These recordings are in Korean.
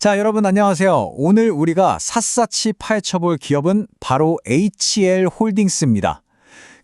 자, 여러분 안녕하세요. 오늘 우리가 샅샅이 파헤쳐볼 기업은 바로 HL홀딩스입니다.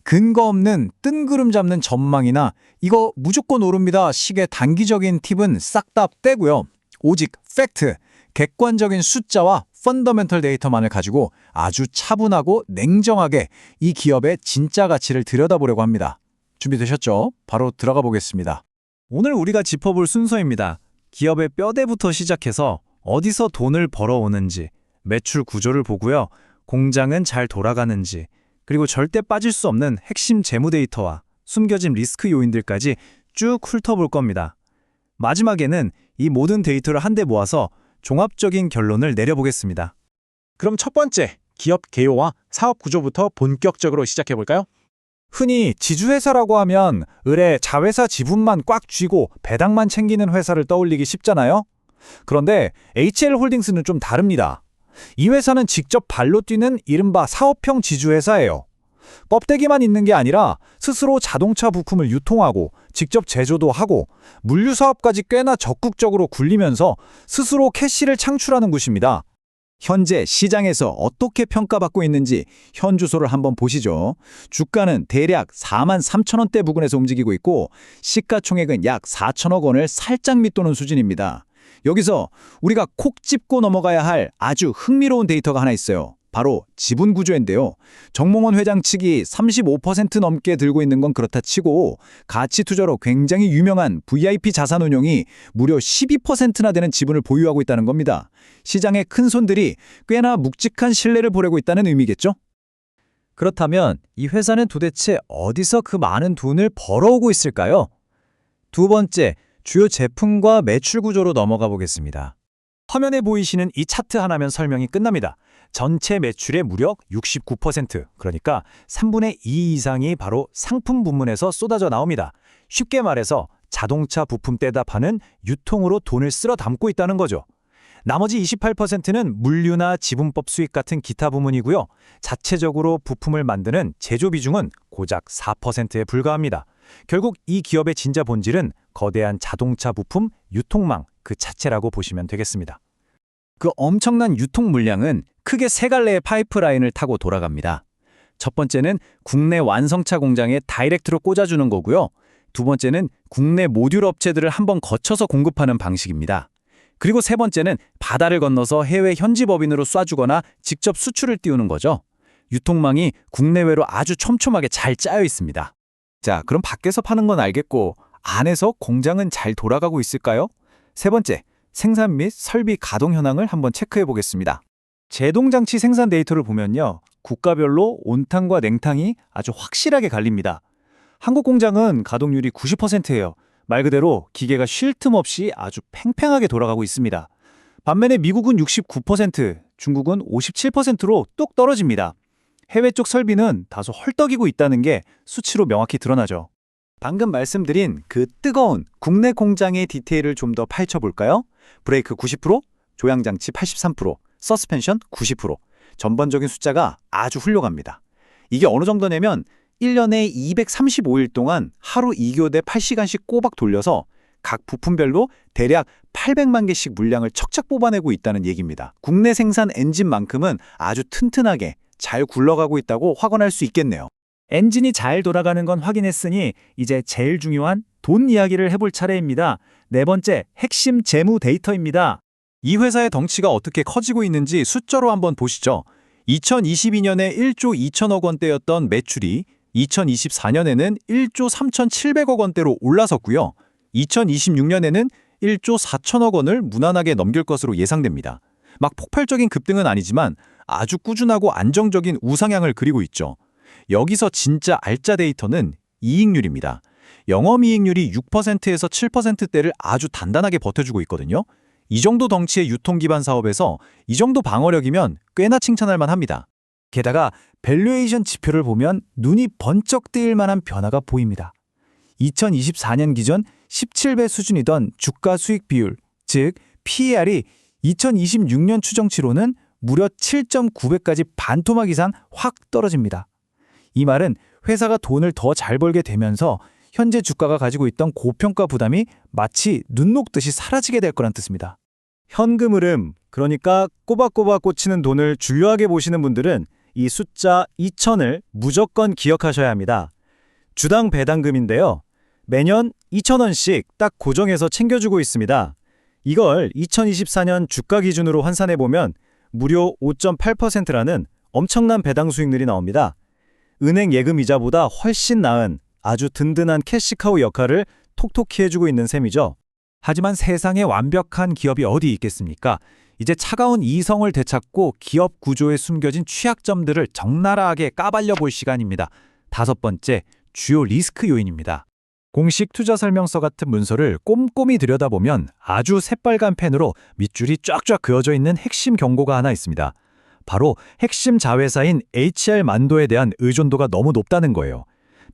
근거 없는 뜬구름 잡는 전망이나 이거 무조건 오릅니다 식의 단기적인 팁은 싹 다 떼고요. 오직 팩트, 객관적인 숫자와 펀더멘털 데이터만을 가지고 아주 차분하고 냉정하게 이 기업의 진짜 가치를 들여다보려고 합니다. 준비되셨죠? 바로 들어가 보겠습니다. 오늘 우리가 짚어볼 순서입니다. 기업의 뼈대부터 시작해서 어디서 돈을 벌어오는지, 매출 구조를 보고요. 공장은 잘 돌아가는지, 그리고 절대 빠질 수 없는 핵심 재무 데이터와 숨겨진 리스크 요인들까지 쭉 훑어볼 겁니다. 마지막에는 이 모든 데이터를 한데 모아서 종합적인 결론을 내려보겠습니다. 그럼 첫 번째, 기업 개요와 사업 구조부터 본격적으로 시작해볼까요? 흔히 지주회사라고 하면 을의 자회사 지분만 꽉 쥐고 배당만 챙기는 회사를 떠올리기 쉽잖아요. 그런데 HL홀딩스는 좀 다릅니다. 이 회사는 직접 발로 뛰는 이른바 사업형 지주회사예요. 껍데기만 있는 게 아니라 스스로 자동차 부품을 유통하고 직접 제조도 하고 물류 사업까지 꽤나 적극적으로 굴리면서 스스로 캐시를 창출하는 곳입니다. 현재 시장에서 어떻게 평가받고 있는지 현 주소를 한번 보시죠. 주가는 대략 43,000원대 부근에서 움직이고 있고 시가총액은 약 4천억 원을 살짝 밑도는 수준입니다. 여기서 우리가 콕 짚고 넘어가야 할 아주 흥미로운 데이터가 하나 있어요. 바로 지분 구조인데요. 정몽원 회장 측이 35% 넘게 들고 있는 건 그렇다 치고 가치 투자로 굉장히 유명한 VIP 자산운용이 무려 12%나 되는 지분을 보유하고 있다는 겁니다. 시장의 큰 손들이 꽤나 묵직한 신뢰를 보내고 있다는 의미겠죠? 그렇다면 이 회사는 도대체 어디서 그 많은 돈을 벌어오고 있을까요? 두 번째, 주요 제품과 매출 구조로 넘어가 보겠습니다. 화면에 보이시는 이 차트 하나면 설명이 끝납니다. 전체 매출의 무려 69%, 그러니까 3분의 2 이상이 바로 상품 부문에서 쏟아져 나옵니다. 쉽게 말해서 자동차 부품 떼다 파는 유통으로 돈을 쓸어 담고 있다는 거죠. 나머지 28%는 물류나 지분법 수익 같은 기타 부문이고요. 자체적으로 부품을 만드는 제조 비중은 고작 4%에 불과합니다. 결국 이 기업의 진짜 본질은 거대한 자동차 부품 유통망 그 자체라고 보시면 되겠습니다. 그 엄청난 유통 물량은 크게 세 갈래의 파이프라인을 타고 돌아갑니다. 첫 번째는 국내 완성차 공장에 다이렉트로 꽂아주는 거고요. 두 번째는 국내 모듈 업체들을 한번 거쳐서 공급하는 방식입니다. 그리고 세 번째는 바다를 건너서 해외 현지 법인으로 쏴주거나 직접 수출을 띄우는 거죠. 유통망이 국내외로 아주 촘촘하게 잘 짜여 있습니다. 자, 그럼 밖에서 파는 건 알겠고 안에서 공장은 잘 돌아가고 있을까요? 세 번째, 생산 및 설비 가동 현황을 한번 체크해 보겠습니다. 제동장치 생산 데이터를 보면요. 국가별로 온탕과 냉탕이 아주 확실하게 갈립니다. 한국 공장은 가동률이 90%예요. 말 그대로 기계가 쉴 틈 없이 아주 팽팽하게 돌아가고 있습니다. 반면에 미국은 69%, 중국은 57%로 뚝 떨어집니다. 해외 쪽 설비는 다소 헐떡이고 있다는 게 수치로 명확히 드러나죠. 방금 말씀드린 그 뜨거운 국내 공장의 디테일을 좀 더 파헤쳐볼까요? 브레이크 90%, 조향장치 83%, 서스펜션 90%. 전반적인 숫자가 아주 훌륭합니다. 이게 어느 정도냐면 1년에 235일 동안 하루 2교대 8시간씩 꼬박 돌려서 각 부품별로 대략 800만 개씩 물량을 척척 뽑아내고 있다는 얘기입니다. 국내 생산 엔진만큼은 아주 튼튼하게 잘 굴러가고 있다고 확언할 수 있겠네요. 엔진이 잘 돌아가는 건 확인했으니 이제 제일 중요한 돈 이야기를 해볼 차례입니다. 네 번째, 핵심 재무 데이터입니다. 이 회사의 덩치가 어떻게 커지고 있는지 숫자로 한번 보시죠. 2022년에 1조 2천억 원대였던 매출이 2024년에는 1조 3,700억 원대로 올라섰고요. 2026년에는 1조 4천억 원을 무난하게 넘길 것으로 예상됩니다. 막 폭발적인 급등은 아니지만 아주 꾸준하고 안정적인 우상향을 그리고 있죠. 여기서 진짜 알짜 데이터는 이익률입니다. 영업이익률이 6%에서 7%대를 아주 단단하게 버텨주고 있거든요. 이 정도 덩치의 유통기반 사업에서 이 정도 방어력이면 꽤나 칭찬할 만합니다. 게다가 밸류에이션 지표를 보면 눈이 번쩍 뜨일 만한 변화가 보입니다. 2024년 기준 17배 수준이던 주가 수익 비율, 즉 PER이 2026년 추정치로는 무려 7.9배까지 반토막 이상 확 떨어집니다. 이 말은 회사가 돈을 더 잘 벌게 되면서 현재 주가가 가지고 있던 고평가 부담이 마치 눈 녹듯이 사라지게 될 거란 뜻입니다. 현금 흐름, 그러니까 꼬박꼬박 꽂히는 돈을 중요하게 보시는 분들은 이 숫자 2,000을 무조건 기억하셔야 합니다. 주당 배당금인데요. 매년 2,000원씩 딱 고정해서 챙겨주고 있습니다. 이걸 2024년 주가 기준으로 환산해보면 무려 5.8%라는 엄청난 배당 수익률이 나옵니다. 은행 예금 이자보다 훨씬 나은 아주 든든한 캐시카우 역할을 톡톡히 해주고 있는 셈이죠. 하지만 세상에 완벽한 기업이 어디 있겠습니까? 이제 차가운 이성을 되찾고 기업 구조에 숨겨진 취약점들을 적나라하게 까발려 볼 시간입니다. 5번째, 주요 리스크 요인입니다. 공식 투자 설명서 같은 문서를 꼼꼼히 들여다보면 아주 새빨간 펜으로 밑줄이 쫙쫙 그어져 있는 핵심 경고가 하나 있습니다. 바로 핵심 자회사인 HR 만도에 대한 의존도가 너무 높다는 거예요.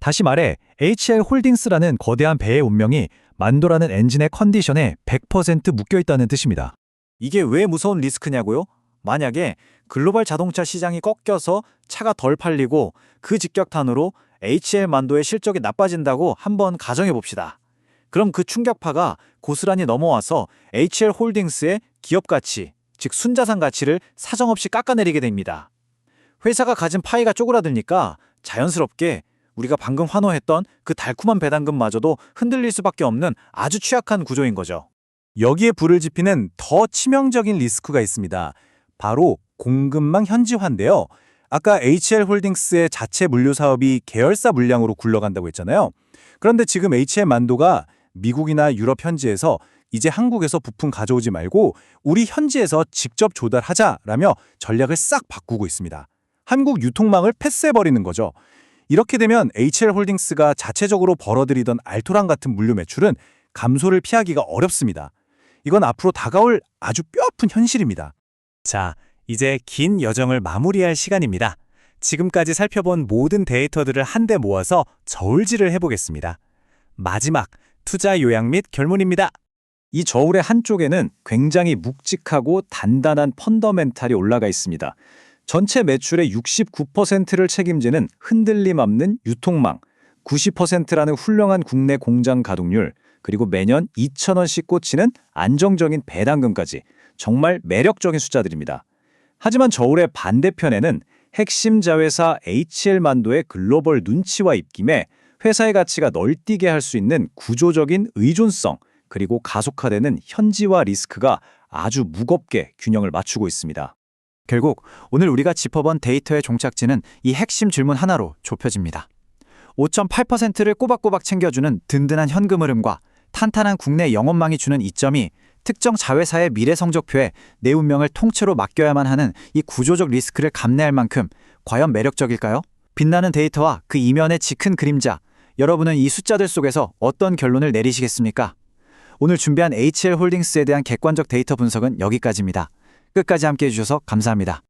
다시 말해 HR 홀딩스라는 거대한 배의 운명이 만도라는 엔진의 컨디션에 100% 묶여있다는 뜻입니다. 이게 왜 무서운 리스크냐고요? 만약에 글로벌 자동차 시장이 꺾여서 차가 덜 팔리고 그 직격탄으로 HR 만도의 실적이 나빠진다고 한번 가정해 봅시다. 그럼 그 충격파가 고스란히 넘어와서 HR 홀딩스의 기업 가치, 즉 순자산 가치를 사정없이 깎아내리게 됩니다. 회사가 가진 파이가 쪼그라드니까 자연스럽게 우리가 방금 환호했던 그 달콤한 배당금마저도 흔들릴 수밖에 없는 아주 취약한 구조인 거죠. 여기에 불을 지피는 더 치명적인 리스크가 있습니다. 바로 공급망 현지화인데요. 아까 HL홀딩스의 자체 물류 사업이 계열사 물량으로 굴러간다고 했잖아요. 그런데 지금 HL만도가 미국이나 유럽 현지에서 이제 한국에서 부품 가져오지 말고 우리 현지에서 직접 조달하자라며 전략을 싹 바꾸고 있습니다. 한국 유통망을 패스해버리는 거죠. 이렇게 되면 HL홀딩스가 자체적으로 벌어들이던 알토란 같은 물류 매출은 감소를 피하기가 어렵습니다. 이건 앞으로 다가올 아주 뼈아픈 현실입니다. 자, 이제 긴 여정을 마무리할 시간입니다. 지금까지 살펴본 모든 데이터들을 한데 모아서 저울질을 해보겠습니다. 마지막, 투자 요약 및 결론입니다. 이 저울의 한쪽에는 굉장히 묵직하고 단단한 펀더멘탈이 올라가 있습니다. 전체 매출의 69%를 책임지는 흔들림 없는 유통망, 90%라는 훌륭한 국내 공장 가동률, 그리고 매년 2,000원씩 꽂히는 안정적인 배당금까지 정말 매력적인 숫자들입니다. 하지만 저울의 반대편에는 핵심 자회사 HL만도의 글로벌 눈치와 입김에 회사의 가치가 널뛰게 할 수 있는 구조적인 의존성, 그리고 가속화되는 현지화 리스크가 아주 무겁게 균형을 맞추고 있습니다. 결국 오늘 우리가 짚어본 데이터의 종착지는 이 핵심 질문 하나로 좁혀집니다. 5.8%를 꼬박꼬박 챙겨주는 든든한 현금 흐름과 탄탄한 국내 영업망이 주는 이점이 특정 자회사의 미래 성적표에 내 운명을 통째로 맡겨야만 하는 이 구조적 리스크를 감내할 만큼 과연 매력적일까요? 빛나는 데이터와 그 이면의 짙은 그림자, 여러분은 이 숫자들 속에서 어떤 결론을 내리시겠습니까? 오늘 준비한 HL홀딩스에 대한 객관적 데이터 분석은 여기까지입니다. 끝까지 함께해 주셔서 감사합니다.